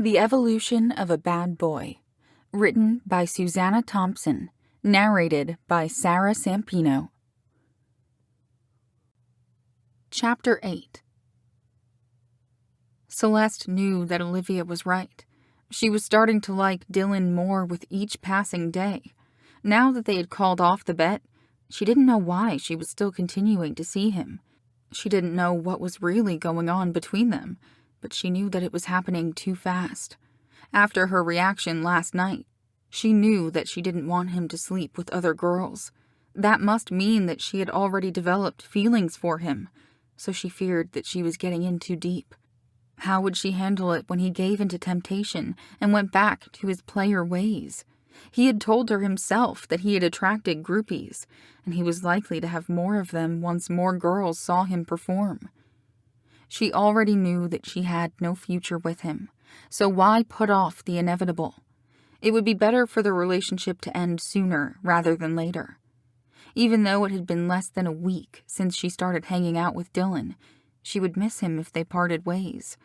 The Evolution of a Bad Boy, written by Susanna Thompson, narrated by Sarah Sampino. Chapter 8. Celeste knew that Olivia was right. She was starting to like Dylan more with each passing day. Now that they had called off the bet, she didn't know why she was still continuing to see him. She didn't know what was really going on between them, but she knew that it was happening too fast. After her reaction last night, she knew that she didn't want him to sleep with other girls. That must mean that she had already developed feelings for him, so she feared that she was getting in too deep. How would she handle it when he gave into temptation and went back to his player ways? He had told her himself that he had attracted groupies, and he was likely to have more of them once more girls saw him perform. She already knew that she had no future with him, so why put off the inevitable? It would be better for the relationship to end sooner rather than later. Even though it had been less than a week since she started hanging out with Dylan, she would miss him if they parted ways.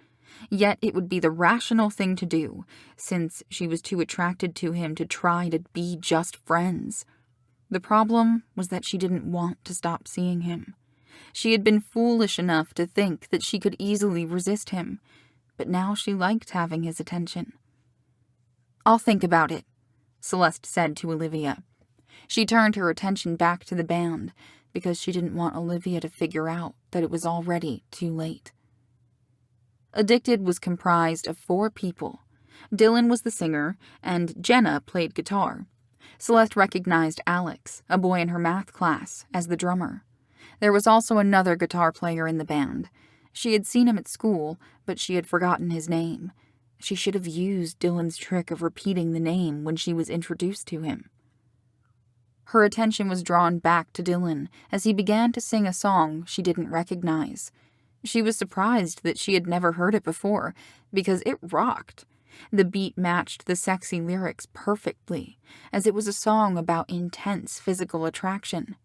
Yet it would be the rational thing to do, since she was too attracted to him to try to be just friends. The problem was that she didn't want to stop seeing him. She had been foolish enough to think that she could easily resist him, but now she liked having his attention. "I'll think about it," Celeste said to Olivia. She turned her attention back to the band because she didn't want Olivia to figure out that it was already too late. Addicted was comprised of 4 people. Dylan was the singer, and Jenna played guitar. Celeste recognized Alex, a boy in her math class, as the drummer. There was also another guitar player in the band. She had seen him at school, but she had forgotten his name. She should have used Dylan's trick of repeating the name when she was introduced to him. Her attention was drawn back to Dylan as he began to sing a song she didn't recognize. She was surprised that she had never heard it before, because it rocked. The beat matched the sexy lyrics perfectly, as it was a song about intense physical attraction.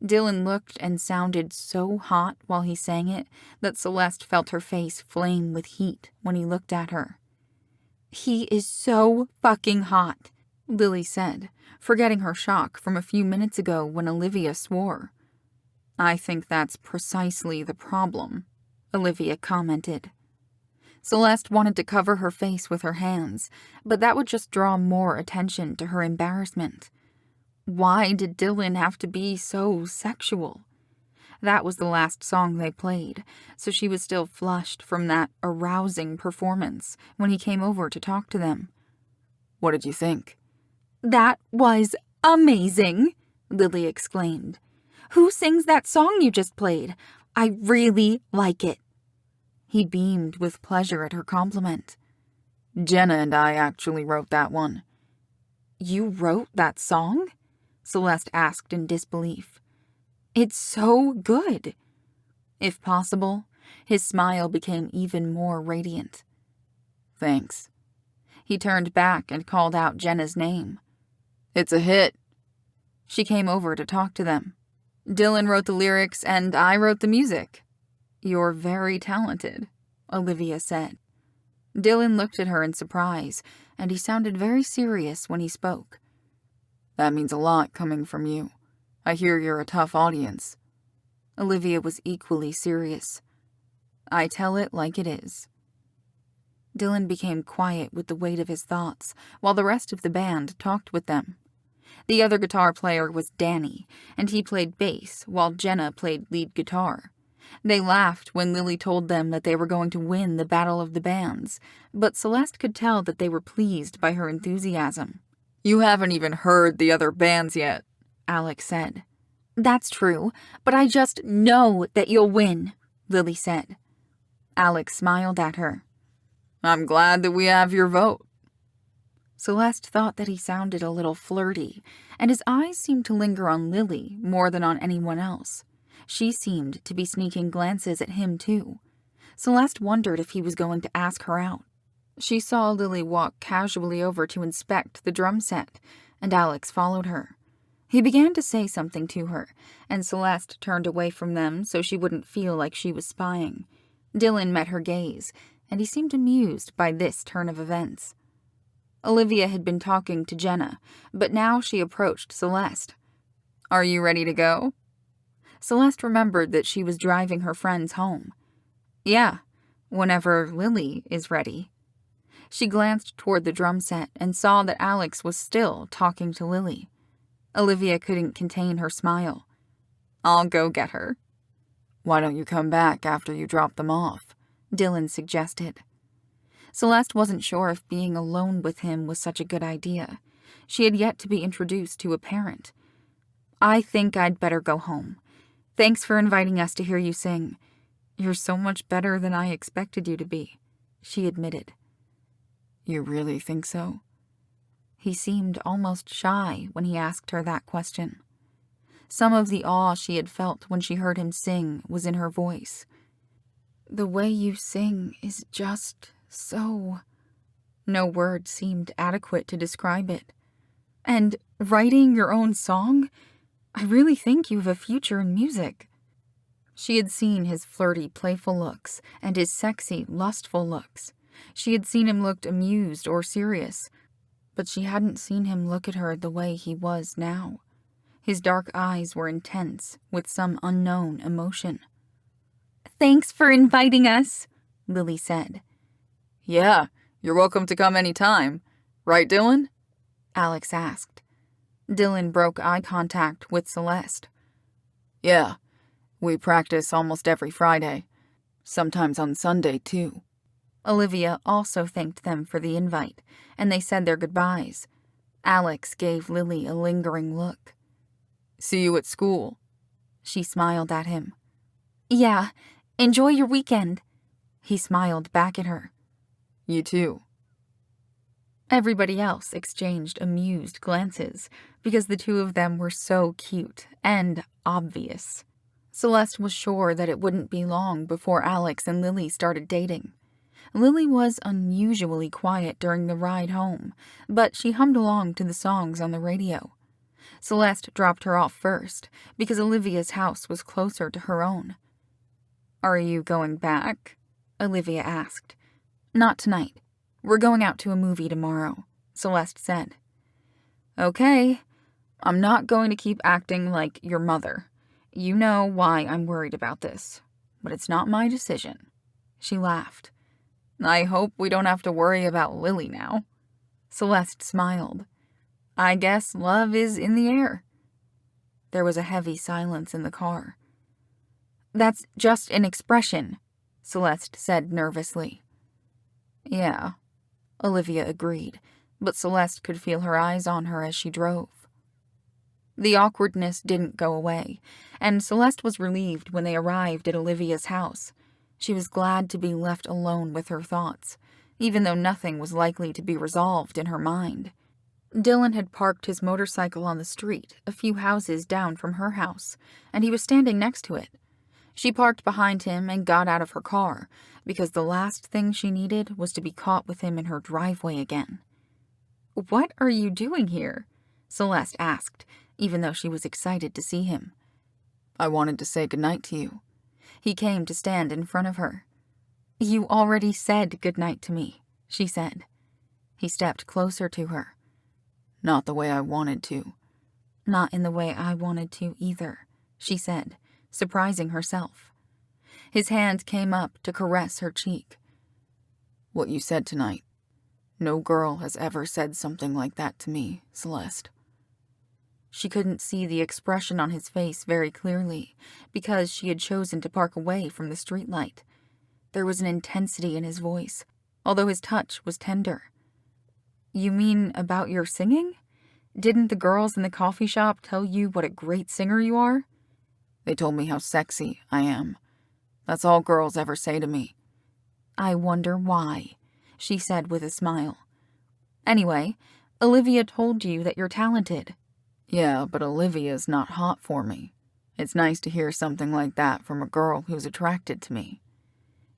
Dylan looked and sounded so hot while he sang it that Celeste felt her face flame with heat when he looked at her. "He is so fucking hot," Lily said, forgetting her shock from a few minutes ago when Olivia swore. "I think that's precisely the problem," Olivia commented. Celeste wanted to cover her face with her hands, but that would just draw more attention to her embarrassment. Why did Dylan have to be so sexual? That was the last song they played, so she was still flushed from that arousing performance when he came over to talk to them. "What did you think?" "That was amazing," Lily exclaimed. "Who sings that song you just played? I really like it." He beamed with pleasure at her compliment. "Jenna and I actually wrote that one." "You wrote that song?" Celeste asked in disbelief. "It's so good." If possible, his smile became even more radiant. "Thanks." He turned back and called out Jenna's name. "It's a hit." She came over to talk to them. "Dylan wrote the lyrics and I wrote the music." "You're very talented," Olivia said. Dylan looked at her in surprise, and he sounded very serious when he spoke. "That means a lot coming from you. I hear you're a tough audience." Olivia was equally serious. "I tell it like it is." Dylan became quiet with the weight of his thoughts, while the rest of the band talked with them. The other guitar player was Danny, and he played bass while Jenna played lead guitar. They laughed when Lily told them that they were going to win the Battle of the Bands, but Celeste could tell that they were pleased by her enthusiasm. "You haven't even heard the other bands yet," Alex said. "That's true, but I just know that you'll win," Lily said. Alex smiled at her. "I'm glad that we have your vote." Celeste thought that he sounded a little flirty, and his eyes seemed to linger on Lily more than on anyone else. She seemed to be sneaking glances at him too. Celeste wondered if he was going to ask her out. She saw Lily walk casually over to inspect the drum set, and Alex followed her. He began to say something to her, and Celeste turned away from them so she wouldn't feel like she was spying. Dylan met her gaze, and he seemed amused by this turn of events. Olivia had been talking to Jenna, but now she approached Celeste. "Are you ready to go?" Celeste remembered that she was driving her friends home. "Yeah, whenever Lily is ready." She glanced toward the drum set and saw that Alex was still talking to Lily. Olivia couldn't contain her smile. "I'll go get her." "Why don't you come back after you drop them off?" Dylan suggested. Celeste wasn't sure if being alone with him was such a good idea. She had yet to be introduced to a parent. "I think I'd better go home. Thanks for inviting us to hear you sing. You're so much better than I expected you to be," she admitted. "You really think so?" He seemed almost shy when he asked her that question. Some of the awe she had felt when she heard him sing was in her voice. "The way you sing is just so..." No word seemed adequate to describe it. "And writing your own song? I really think you have a future in music." She had seen his flirty, playful looks and his sexy, lustful looks. She had seen him look amused or serious, but she hadn't seen him look at her the way he was now. His dark eyes were intense, with some unknown emotion. "Thanks for inviting us," Lily said. "Yeah, you're welcome to come any time. Right, Dylan?" Alex asked. Dylan broke eye contact with Celeste. "Yeah, we practice almost every Friday. Sometimes on Sunday, too." Olivia also thanked them for the invite, and they said their goodbyes. Alex gave Lily a lingering look. "See you at school." She smiled at him. "Yeah, enjoy your weekend." He smiled back at her. "You too." Everybody else exchanged amused glances, because the two of them were so cute and obvious. Celeste was sure that it wouldn't be long before Alex and Lily started dating. Lily was unusually quiet during the ride home, but she hummed along to the songs on the radio. Celeste dropped her off first, because Olivia's house was closer to her own. "Are you going back?" Olivia asked. "Not tonight. We're going out to a movie tomorrow," Celeste said. "Okay. I'm not going to keep acting like your mother. You know why I'm worried about this, but it's not my decision." She laughed. "I hope we don't have to worry about Lily now." Celeste smiled. "I guess love is in the air." There was a heavy silence in the car. "That's just an expression," Celeste said nervously. "Yeah," Olivia agreed, but Celeste could feel her eyes on her as she drove. The awkwardness didn't go away, and Celeste was relieved when they arrived at Olivia's house. She was glad to be left alone with her thoughts, even though nothing was likely to be resolved in her mind. Dylan had parked his motorcycle on the street, a few houses down from her house, and he was standing next to it. She parked behind him and got out of her car, because the last thing she needed was to be caught with him in her driveway again. "What are you doing here?" Celeste asked, even though she was excited to see him. "I wanted to say goodnight to you." He came to stand in front of her. "You already said goodnight to me," she said. He stepped closer to her. "Not the way I wanted to." "Not in the way I wanted to either," she said, surprising herself. His hand came up to caress her cheek. "What you said tonight. No girl has ever said something like that to me, Celeste." She couldn't see the expression on his face very clearly, because she had chosen to park away from the streetlight. There was an intensity in his voice, although his touch was tender. "You mean about your singing? Didn't the girls in the coffee shop tell you what a great singer you are?" "They told me how sexy I am. That's all girls ever say to me." "I wonder why," she said with a smile. "Anyway, Olivia told you that you're talented." "Yeah, but Olivia's not hot for me. It's nice to hear something like that from a girl who's attracted to me."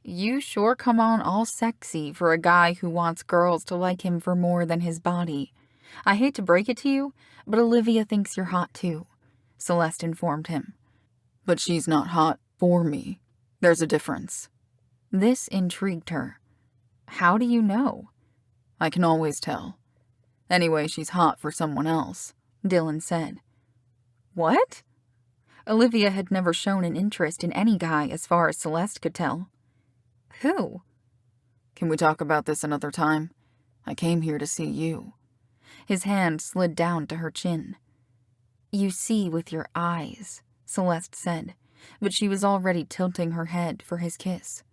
"You sure come on all sexy for a guy who wants girls to like him for more than his body. I hate to break it to you, but Olivia thinks you're hot too," Celeste informed him. "But she's not hot for me. There's a difference." This intrigued her. How do you know? I can always tell. Anyway, she's hot for someone else, Dylan said. What? Olivia had never shown an interest in any guy as far as Celeste could tell. Who? Can we talk about this another time? I came here to see you. His hand slid down to her chin. You see with your eyes, Celeste said, but she was already tilting her head for his kiss.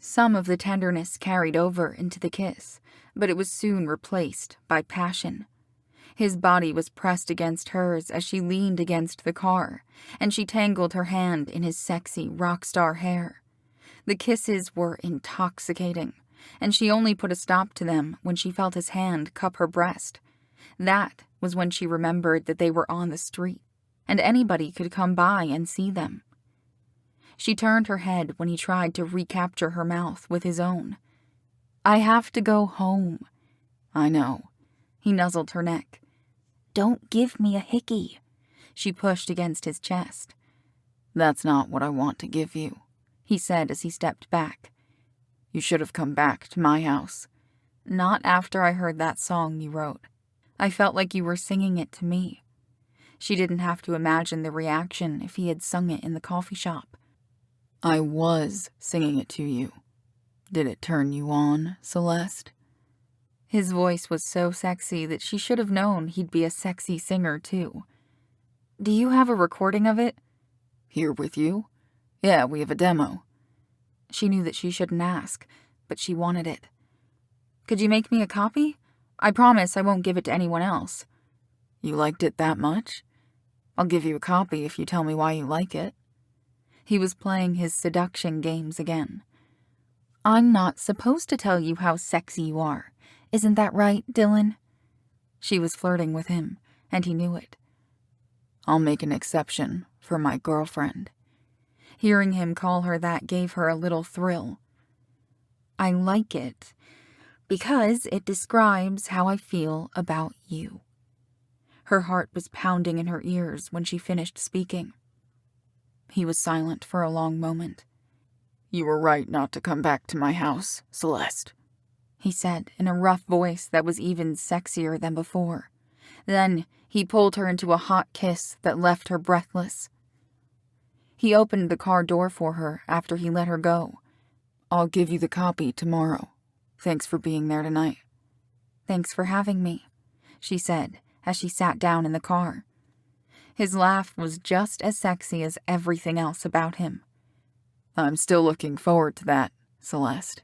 Some of the tenderness carried over into the kiss, but it was soon replaced by passion. His body was pressed against hers as she leaned against the car, and she tangled her hand in his sexy rock star hair. The kisses were intoxicating, and she only put a stop to them when she felt his hand cup her breast. That was when she remembered that they were on the street, and anybody could come by and see them. She turned her head when he tried to recapture her mouth with his own. I have to go home. I know. He nuzzled her neck. Don't give me a hickey. She pushed against his chest. That's not what I want to give you, he said as he stepped back. You should have come back to my house. Not after I heard that song you wrote. I felt like you were singing it to me. She didn't have to imagine the reaction if he had sung it in the coffee shop. I was singing it to you. Did it turn you on, Celeste? His voice was so sexy that she should have known he'd be a sexy singer, too. Do you have a recording of it? Here with you? Yeah, we have a demo. She knew that she shouldn't ask, but she wanted it. Could you make me a copy? I promise I won't give it to anyone else. You liked it that much? I'll give you a copy if you tell me why you like it. He was playing his seduction games again. I'm not supposed to tell you how sexy you are. Isn't that right, Dylan? She was flirting with him, and he knew it. I'll make an exception for my girlfriend. Hearing him call her that gave her a little thrill. I like it because it describes how I feel about you. Her heart was pounding in her ears when she finished speaking. He was silent for a long moment. You were right not to come back to my house, Celeste, he said in a rough voice that was even sexier than before. Then he pulled her into a hot kiss that left her breathless. He opened the car door for her after he let her go. I'll give you the copy tomorrow. Thanks for being there tonight. Thanks for having me, she said as she sat down in the car. His laugh was just as sexy as everything else about him. I'm still looking forward to that, Celeste.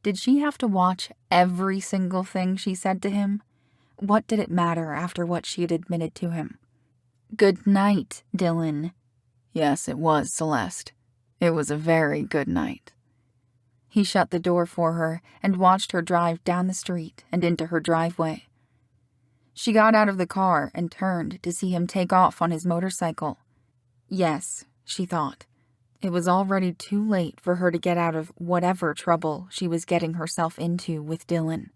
Did she have to watch every single thing she said to him? What did it matter after what she had admitted to him? Good night, Dylan. Yes, it was, Celeste. It was a very good night. He shut the door for her and watched her drive down the street and into her driveway. She got out of the car and turned to see him take off on his motorcycle. Yes, she thought. It was already too late for her to get out of whatever trouble she was getting herself into with Dylan.